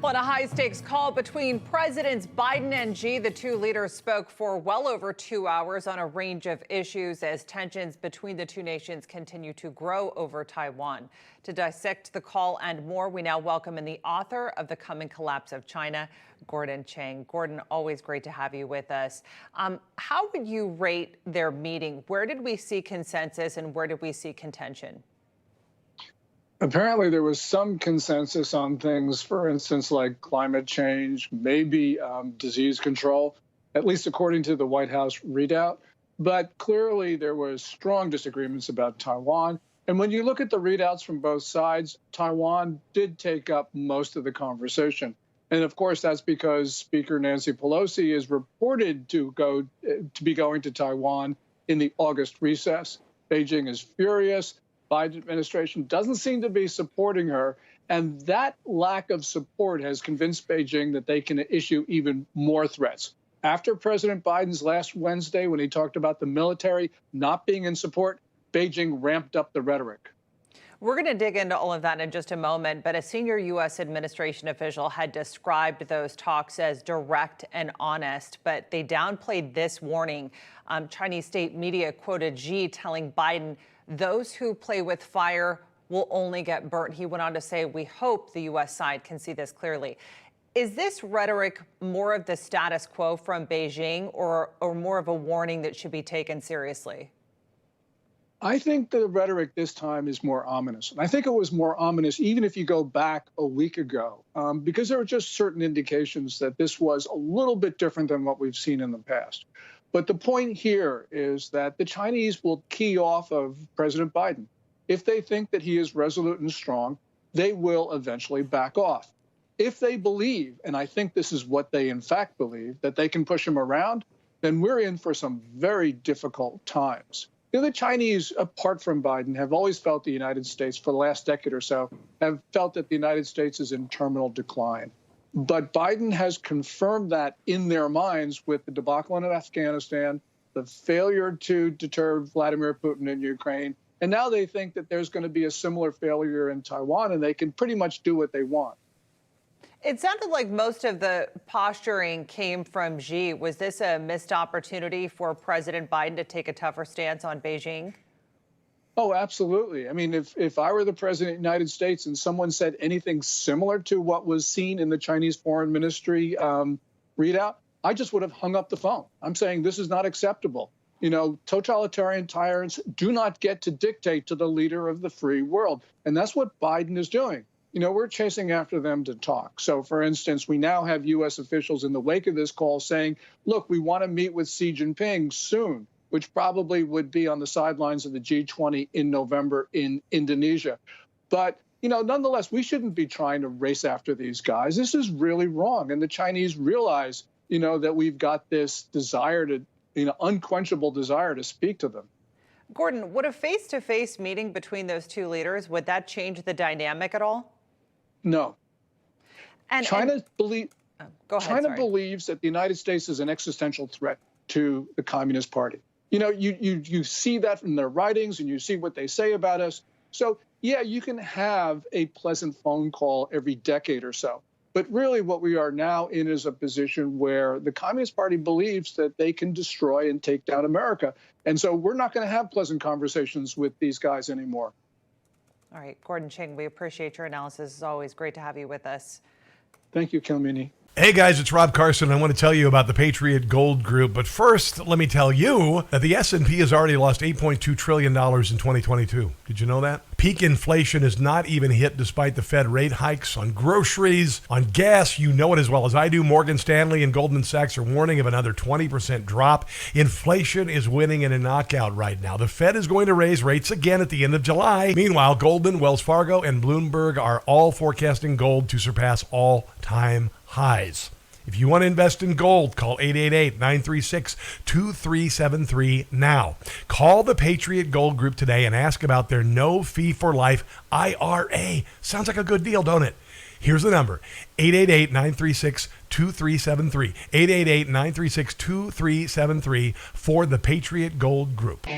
On a high-stakes call between Presidents Biden and Xi, the two leaders spoke for well over 2 hours on a range of issues as tensions between the two nations continue to grow over Taiwan. To dissect the call and more, we now welcome in the author of The Coming Collapse of China, Gordon Chang. Gordon, always great to have you with us. How would you rate their meeting? Where did we see consensus and where did we see contention? Apparently, there was some consensus on things, for instance, like climate change, maybe disease control, at least according to the White House readout. But clearly, there was strong disagreements about Taiwan. And when you look at the readouts from both sides, Taiwan did take up most of the conversation. And of course, that's because Speaker Nancy Pelosi is reported to be going to Taiwan in the August recess. Beijing is furious. Biden administration doesn't seem to be supporting her. And that lack of support has convinced Beijing that they can issue even more threats. After President Biden's last Wednesday, when he talked about the military not being in support, Beijing ramped up the rhetoric. We're going to dig into all of that in just a moment, but a senior U.S. administration official had described those talks as direct and honest, but they downplayed this warning. Chinese state media quoted Xi telling Biden, "Those who play with fire will only get burnt." He went on to say, "We hope the U.S. side can see this clearly." Is this rhetoric more of the status quo from Beijing or more of a warning that should be taken seriously? I think the rhetoric this time is more ominous. And I think it was more ominous even if you go back a week ago, because there were just certain indications that this was a little bit different than what we've seen in the past. But the point here is that the Chinese will key off of President Biden. If they think that he is resolute and strong, they will eventually back off. If they believe, and I think this is what they in fact believe, that they can push him around, then we're in for some very difficult times. The Chinese, apart from Biden, have always felt the United States, for the last decade or so, have felt that the United States is in terminal decline. But Biden has confirmed that in their minds with the debacle in Afghanistan, the failure to deter Vladimir Putin in Ukraine. And now they think that there's going to be a similar failure in Taiwan, and they can pretty much do what they want. It sounded like most of the posturing came from Xi. Was this a missed opportunity for President Biden to take a tougher stance on Beijing? Oh, absolutely. I mean, if I were the president of the United States and someone said anything similar to what was seen in the Chinese Foreign Ministry readout, I just would have hung up the phone. I'm saying this is not acceptable. You know, totalitarian tyrants do not get to dictate to the leader of the free world. And that's what Biden is doing. You know, we're chasing after them to talk. So, for instance, we now have U.S. officials in the wake of this call saying, look, we want to meet with Xi Jinping soon, which probably would be on the sidelines of the G20 in November in Indonesia. But, you know, nonetheless, we shouldn't be trying to race after these guys. This is really wrong. And the Chinese realize, you know, that we've got this desire to, you know, unquenchable desire to speak to them. Gordon, would a face-to-face meeting between those two leaders, would that change the dynamic at all? No. China believes that the United States is an existential threat to the Communist Party. You know, you see that from their writings and you see what they say about us. So, yeah, you can have a pleasant phone call every decade or so. But really what we are now in is a position where the Communist Party believes that they can destroy and take down America. And so we're not going to have pleasant conversations with these guys anymore. All right, Gordon Chang, we appreciate your analysis. It's always great to have you with us. Thank you, Kilmini. Hey guys, it's Rob Carson. I want to tell you about the Patriot Gold Group. But first, let me tell you that the S&P has already lost $8.2 trillion in 2022. Did you know that? Peak inflation is not even hit despite the Fed rate hikes on groceries, on gas. You know it as well as I do. Morgan Stanley and Goldman Sachs are warning of another 20% drop. Inflation is winning in a knockout right now. The Fed is going to raise rates again at the end of July. Meanwhile, Goldman, Wells Fargo, and Bloomberg are all forecasting gold to surpass all-time highs. If you want to invest in gold, call 888-936-2373 now. Call the Patriot Gold Group today and ask about their no-fee-for-life IRA. Sounds like a good deal, don't it? Here's the number, 888-936-2373. 888-936-2373 for the Patriot Gold Group.